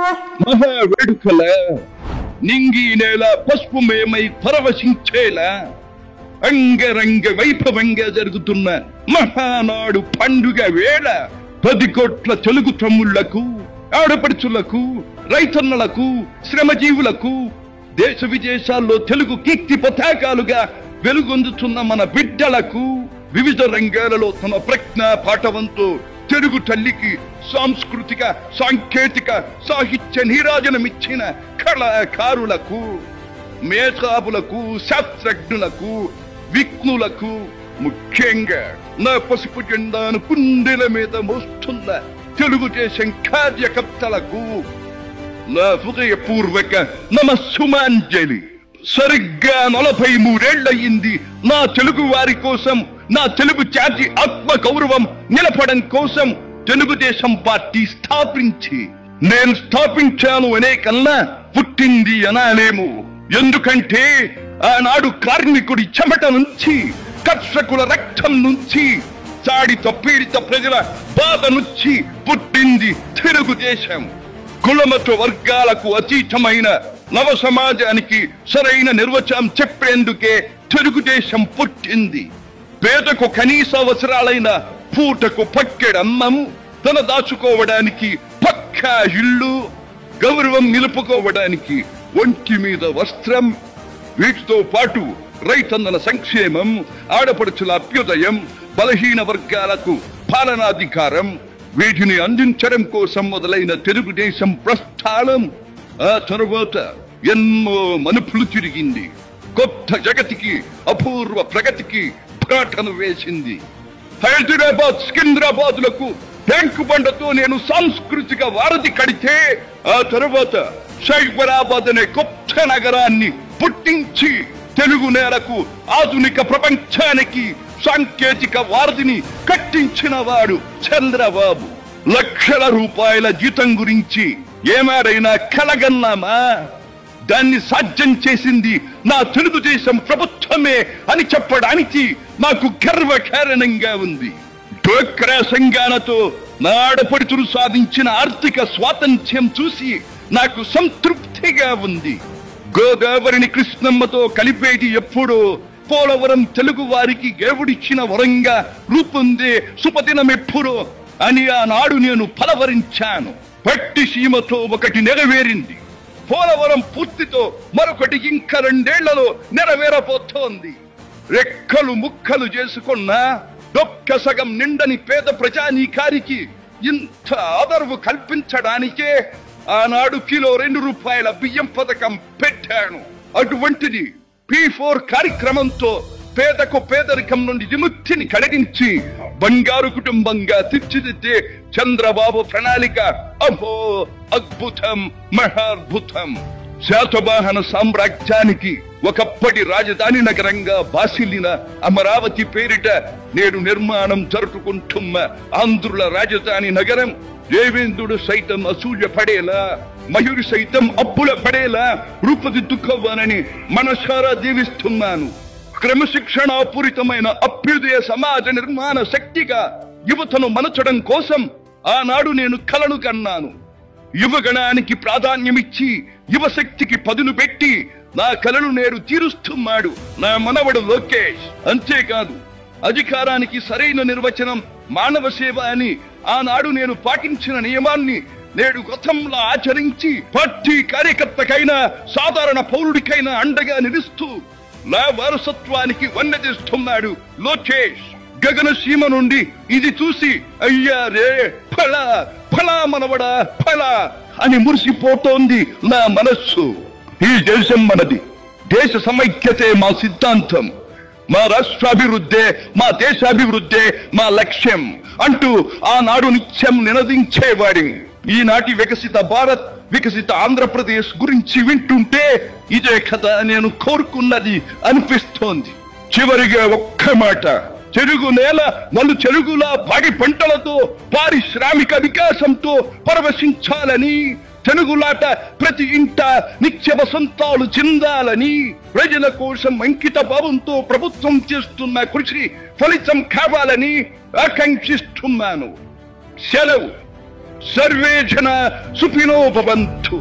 మహా వేడుకల నింగి నేల పసుపుమయమై పరవశించేలా అంగరంగ వైభవంగా జరుగుతున్న మహానాడు పండుగ వేళ 10 కోట్ల తెలుగు తమ్ముళ్లకు, ఆడపడుచులకు, రైతన్నలకు, శ్రమజీవులకు, దేశ విదేశాల్లో తెలుగు కీర్తి పతాకాలుగా వెలుగొందుతున్న మన బిడ్డలకు వివిధ రంగాలలో తమ ప్రజ్ఞ పాఠవంతో తెలుగు తల్లికి సాంస్కృతిక, సాంకేతిక, సాహిత్య నీరాజనమిచ్చిన కళాకారులకు, మేధావులకు, శాస్త్రజ్ఞులకు, విఘ్నులకు, ముఖ్యంగా నా పసుపు జెండాను కుండెల మీద మోస్తున్న తెలుగుదేశం కార్యకర్తలకు నా హృదయపూర్వక నమస్సుమాంజలి. సరిగ్గా 43 ఏళ్లయింది నా తెలుగు వారి కోసం, నా తెలుగు జాతి ఆత్మ గౌరవం నిలపడం కోసం తెలుగుదేశం పార్టీ స్థాపించి. నేను స్థాపించాను అనే కన్నా పుట్టింది అనాలేము. ఎందుకంటే ఆనాడు కార్మికుడి చెమట నుంచి, కర్షకుల రక్తం నుంచి, చాడిత పీడిత ప్రజల బాధ నుంచి పుట్టింది తెలుగుదేశం. కులమత వర్గాలకు అతీతమైన నవ సమాజానికి సరైన నిర్వచనం చెప్పేందుకే తెలుగుదేశం పుట్టింది. పేదకు కనీస అవసరాలైన పూటకు పక్కెడన్నం, తన దాచుకోవడానికి పక్కా ఇల్లు, గౌరవం నిలుపుకోవడానికి ఒంటి మీద వస్త్రం, వీటితో పాటు రైతన్నల సంక్షేమం, ఆడపడుచుల అభ్యుదయం, బలహీన వర్గాలకు పాలనాధికారం, వీటిని అందించడం కోసం మొదలైన తెలుగుదేశం ప్రస్థానం ఆ తరువాత ఎన్నో మలుపులు తిరిగింది. కొత్త జగతికి, అపూర్వ ప్రగతికి పాటను వేసింది. హైదరాబాద్, సికింద్రాబాద్లకు ట్యాంకు బండతో నేను సాంస్కృతిక వారధి కడితే, ఆ తరువాత సైబరాబాద్ అనే కొత్త నగరాన్ని పుట్టించి తెలుగు నేలకు, ఆధునిక ప్రపంచానికి సాంకేతిక వారధిని కట్టించిన వాడు చంద్రబాబు. లక్షల రూపాయల జీతం గురించి ఏమారైనా కలగన్నామా? దాన్ని సాధ్యం చేసింది నా తెలుగుదేశం ప్రభుత్వమే అని చెప్పడానికి నాకు గర్వకారణంగా ఉంది. డ్వాక్రా సంఘాలతో నా ఆడపడుచులు సాధించిన ఆర్థిక స్వాతంత్ర్యం చూసి నాకు సంతృప్తిగా ఉంది. గోదావరిని కృష్ణమ్మతో కలిపేటి ఎప్పుడో పోలవరం తెలుగు వారికి దేవుడిచ్చిన వరంగా రూపొందే శుభదినం ఎప్పుడో అని ఆనాడు నేను పలవరించాను. పట్టి సీమతో ఒకటి నెరవేరింది. పోలవరం పూర్తితో మరొకటి ఇంకా 2 ఏళ్లలో నెరవేరబోతోంది. రెక్కలు ముక్కలు చేసుకున్న డొక్క సగం నిండని పేద ప్రజానీకారికి ఇంత ఆదరవు కల్పించడానికే ఆనాడు కిలో 2 రూపాయల బియ్యం పథకం పెట్టాను. అటువంటిది P4 కార్యక్రమంతో పేదకు పేదరికం నుండి విముక్తిని కలిగించి బంగారు కుటుంబంగా తీర్చిదిద్దే చంద్రబాబు ప్రణాళిక అహో అద్భుతం, మహాద్భుతం. శాతవాహన సామ్రాజ్యానికి ఒకప్పటి రాజధాని నగరంగా బాసిల్లిన అమరావతి పేరిట నేడు నిర్మాణం జరుపుకుంటున్న ఆంధ్రుల రాజధాని నగరం దేవేంద్రుడు సైతం అసూయ పడేలా, మయూరి సైతం అప్పుల పడేలా రూపుదిద్దుకోవాలని మనసారా దీవిస్తున్నాను. క్రమశిక్షణాపూరితమైన అభ్యుదయ సమాజ నిర్మాణ శక్తిగా యువతను మలచడం కోసం ఆనాడు నేను కలను కన్నాను. యువగణానికి ప్రాధాన్యమిచ్చి యువశక్తికి పదును పెట్టి నా కలను నేడు తీరుస్తున్నాడు నా మనవడు లోకేష్. అంతేకాదు, అధికారానికి సరైన నిర్వచనం మానవ సేవ అని ఆనాడు నేను పాటించిన నియమాన్ని నేడు గతంలో ఆచరించి పార్టీ కార్యకర్తకైనా సాధారణ పౌరుడికైనా అండగా నిలుస్తూ నా వారసత్వానికి వన్నెదిస్తున్నాడు లోకేష్. గగన సీమ నుండి ఇది చూసి అయ్యా రే ఫలా ఫలా మనవడా ఫలా అని మురిసిపోతోంది నా మనస్సు. ఈ దేశం మనది, దేశ సమైక్యతే మా సిద్ధాంతం, మా రాష్ట్రాభివృద్ధే మా దేశాభివృద్ధే మా లక్ష్యం అంటూ ఆనాడు నిత్యం నినదించేవాడి. ఈనాటి వికసిత భారత్, వికసిత ఆంధ్రప్రదేశ్ గురించి వింటుంటే ఇదే కదా నేను కోరుకున్నది అనిపిస్తోంది. చివరిగా ఒక్క మాట, తెలుగు నేల నలు చెరుగులా పాడి పంటలతో, పారిశ్రామిక వికాసంతో పరవశించాలని, తెలుగులాట ప్రతి ఇంట నిత్య వసంతాలు చెందాలని, ప్రజల కోసం అంకిత భావంతో ప్రభుత్వం చేస్తున్న కృషి ఫలితం కావాలని ఆకాంక్షిస్తున్నాను. సెలవు. సర్వే జన సుఖినో భవంతు.